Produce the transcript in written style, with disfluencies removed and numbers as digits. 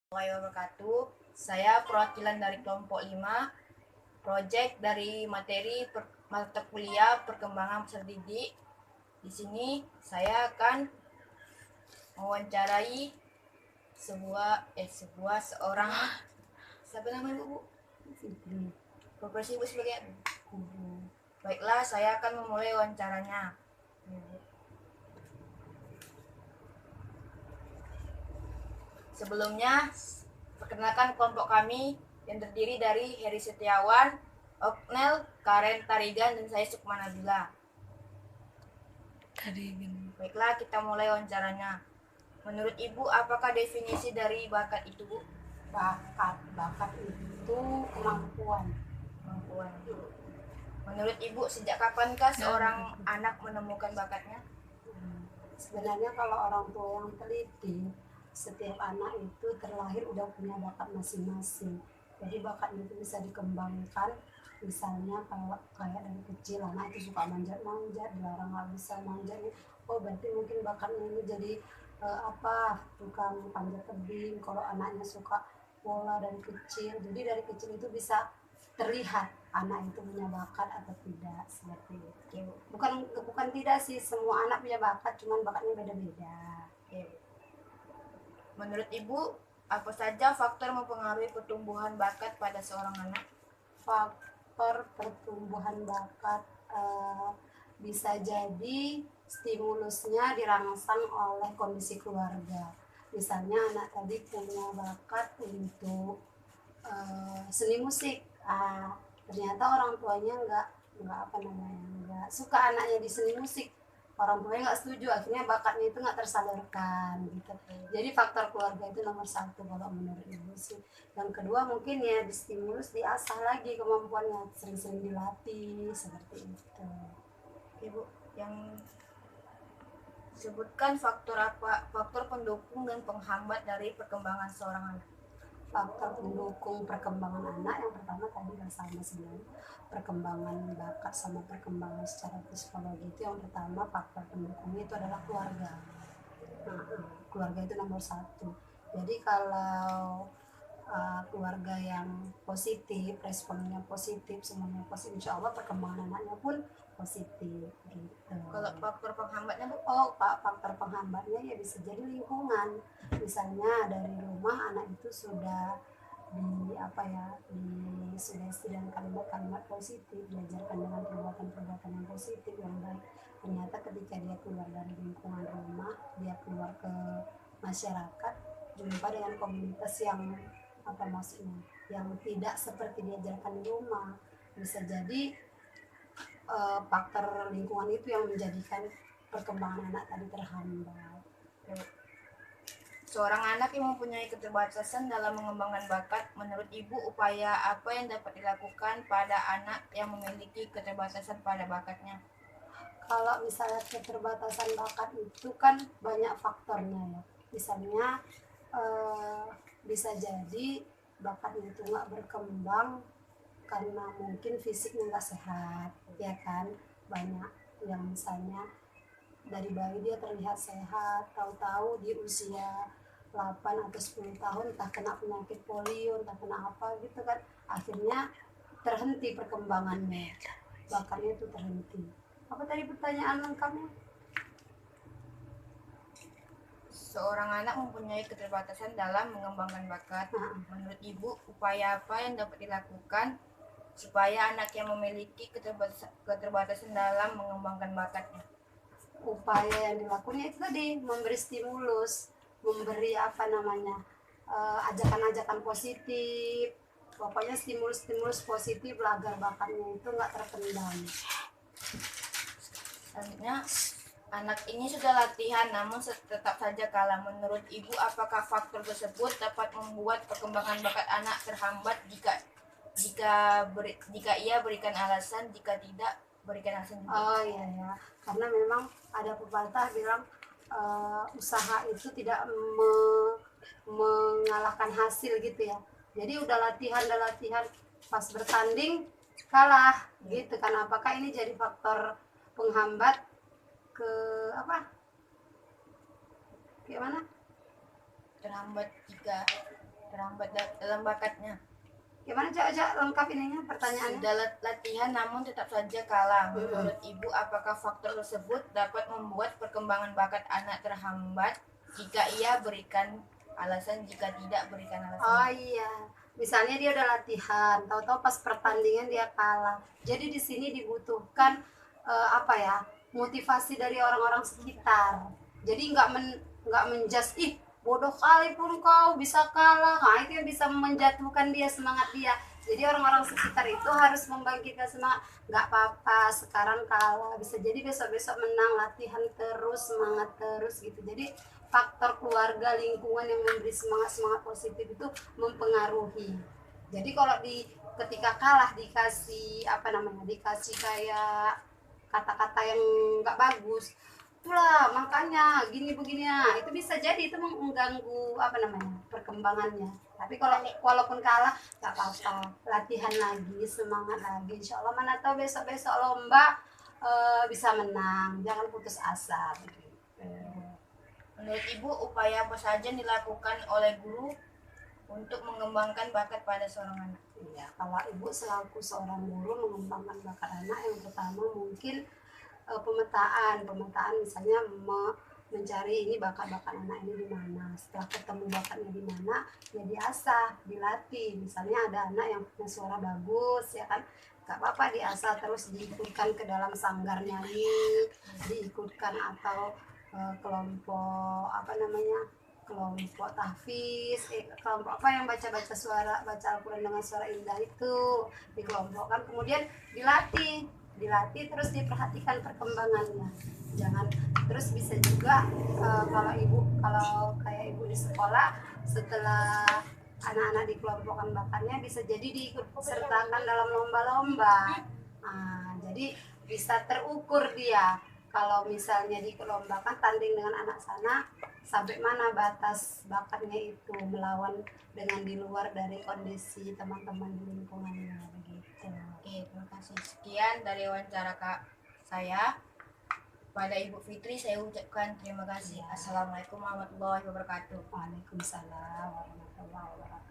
Wabarakatuh. Saya perwakilan dari kelompok 5, proyek dari materi mata kuliah perkembangan peserta didik. Di sini saya akan mewawancarai seorang siapa namanya Bu? Profesi Ibu sebagai guru. Baiklah, saya akan memulai wawancaranya. Sebelumnya, perkenalkan kelompok kami yang terdiri dari Heri Setiawan, Oknel, Karen Tarigan, dan saya Sukma Nabila. Baiklah, kita mulai wawancaranya. Menurut Ibu, apakah definisi dari bakat itu, Bu? Bakat itu kemampuan. Menurut Ibu, sejak kapankah seorang anak menemukan bakatnya? Sebenarnya kalau orang tua yang teliti, setiap anak itu terlahir udah punya bakat masing-masing. Jadi bakat itu bisa dikembangkan. Misalnya kalau kayak dari kecil anak itu suka manjat-manjat, dilarang nggak bisa manjat. Oh berarti mungkin bakatnya ini jadi tukang panjat tebing. Kalau anaknya suka bola dari kecil, jadi dari kecil itu bisa terlihat anak itu punya bakat atau tidak, seperti itu. Bukan tidak sih, semua anak punya bakat, cuman bakatnya beda-beda. Menurut Ibu, apa saja faktor mempengaruhi pertumbuhan bakat pada seorang anak? Faktor pertumbuhan bakat bisa jadi stimulusnya dirangsang oleh kondisi keluarga. Misalnya anak tadi punya bakat untuk seni musik, ternyata orang tuanya nggak suka anaknya di seni musik, orang tuanya nggak setuju, akhirnya bakatnya itu nggak tersalurkan gitu. Jadi faktor keluarga itu nomor satu kalau menurut ibu sih. Yang kedua mungkin ya distimulus, diasah lagi kemampuannya, sering-sering dilatih seperti itu. Ibu, yang sebutkan faktor pendukung dan penghambat dari perkembangan seorang anak. Faktor pendukung perkembangan anak yang pertama tadi sama sebenarnya, perkembangan bakat sama perkembangan secara psikologi itu yang pertama, faktor pendukungnya itu adalah keluarga. Keluarga itu nomor satu. Jadi kalau keluarga yang positif, responnya positif, semuanya positif, insya Allah perkembangan anaknya pun positif gitu. Kalau faktor penghambatnya, Bu? Faktor penghambatnya ya bisa jadi lingkungan. Misalnya dari rumah anak itu sudah disugesti dengan kalimat-kalimat positif, diajarkan dengan perbuatan-perbuatan yang positif yang baik. Ternyata ketika dia keluar dari lingkungan rumah, dia keluar ke masyarakat, jumpa dengan komunitas yang yang tidak seperti diajarkan di rumah, bisa jadi faktor lingkungan itu yang menjadikan perkembangan anak tadi terhambat. Seorang anak yang mempunyai keterbatasan dalam mengembangkan bakat, menurut Ibu upaya apa yang dapat dilakukan pada anak yang memiliki keterbatasan pada bakatnya? Kalau misalnya keterbatasan bakat itu kan banyak faktornya ya. Misalnya bisa jadi bakatnya itu nggak berkembang karena mungkin fisiknya nggak sehat, ya kan. Banyak yang misalnya dari bayi dia terlihat sehat, tahu-tahu di usia 8 atau 10 tahun entah kena penyakit polio, entah kena apa gitu kan, akhirnya terhenti perkembangannya, bakatnya itu terhenti. Apa tadi pertanyaan lengkapnya? Seorang anak mempunyai keterbatasan dalam mengembangkan bakat. Menurut Ibu, upaya apa yang dapat dilakukan supaya anak yang memiliki keterbatasan dalam mengembangkan bakatnya? Upaya yang dilakukannya itu tadi, memberi stimulus, memberi ajakan-ajakan positif, pokoknya stimulus positif lah agar bakatnya itu nggak terpendam. Selanjutnya, anak ini sudah latihan namun tetap saja kalah. Menurut Ibu, apakah faktor tersebut dapat membuat perkembangan bakat anak terhambat jika ia berikan alasan, jika tidak berikan alasan juga? Oh iya ya, karena memang ada pepatah bilang usaha itu tidak mengalahkan hasil gitu ya. Jadi udah latihan pas bertanding kalah gitu kan. Apakah ini jadi faktor penghambat ke Terhambat jika terhambat dalam bakatnya. Gimana Cak lengkap ininya pertanyaannya? Sudah latihan namun tetap saja kalah. Menurut Ibu, apakah faktor tersebut dapat membuat perkembangan bakat anak terhambat? Jika iya, berikan alasan. Jika tidak, berikan Oh alasan. iya, misalnya dia udah latihan, tahu-tahu pas pertandingan dia kalah. Jadi di sini dibutuhkan apa ya, motivasi dari orang-orang sekitar. Jadi nggak menjudge, ih bodoh kali pun kau bisa kalah. Nah itu yang bisa menjatuhkan dia, semangat dia. Jadi orang-orang sekitar itu harus membangkitkan semangat. Nggak apa-apa, sekarang kalah, bisa jadi besok-besok menang, latihan terus, semangat terus gitu. Jadi faktor keluarga, lingkungan yang memberi semangat positif itu mempengaruhi. Jadi kalau ketika kalah dikasih apa namanya, dikasih kayak kata-kata yang nggak bagus, itulah makanya gini begini ya, itu bisa jadi itu mengganggu apa namanya, perkembangannya. Tapi kalau walaupun kalah nggak apa-apa, latihan lagi, semangat lagi, insya Allah mana tahu besok-besok lomba bisa menang, jangan putus asa begitu. Menurut Ibu, upaya apa saja dilakukan oleh guru untuk mengembangkan bakat pada seorang anak? Ya, kalau ibu selaku seorang guru mengembangkan bakat anak, yang pertama mungkin pemetaan misalnya mencari ini bakat-bakat anak ini di mana. Setelah ketemu bakatnya di mana, ya diasah, dilatih. Misalnya ada anak yang punya suara bagus, ya kan, gak apa-apa diasah terus, diikutkan ke dalam sanggar nyanyi, diikutkan atau kelompok apa namanya, kelompok tahfiz, kelompok apa yang baca Al-Quran dengan suara indah itu dikelompokkan, kemudian dilatih terus diperhatikan perkembangannya. Jangan terus bisa juga kalau kayak ibu di sekolah, setelah anak-anak dikelompokkan bakatnya bisa jadi diikut sertakan dalam lomba-lomba. Jadi bisa terukur dia. Kalau misalnya dikelombakan tanding dengan anak sana, sampai mana batas bakatnya itu melawan dengan di luar dari kondisi teman-teman di lingkungannya begitu. Oke, terima kasih. Sekian dari wawancara saya. Pada Ibu Fitri saya ucapkan terima kasih. Assalamualaikum warahmatullahi wabarakatuh. Waalaikumsalam warahmatullahi wabarakatuh.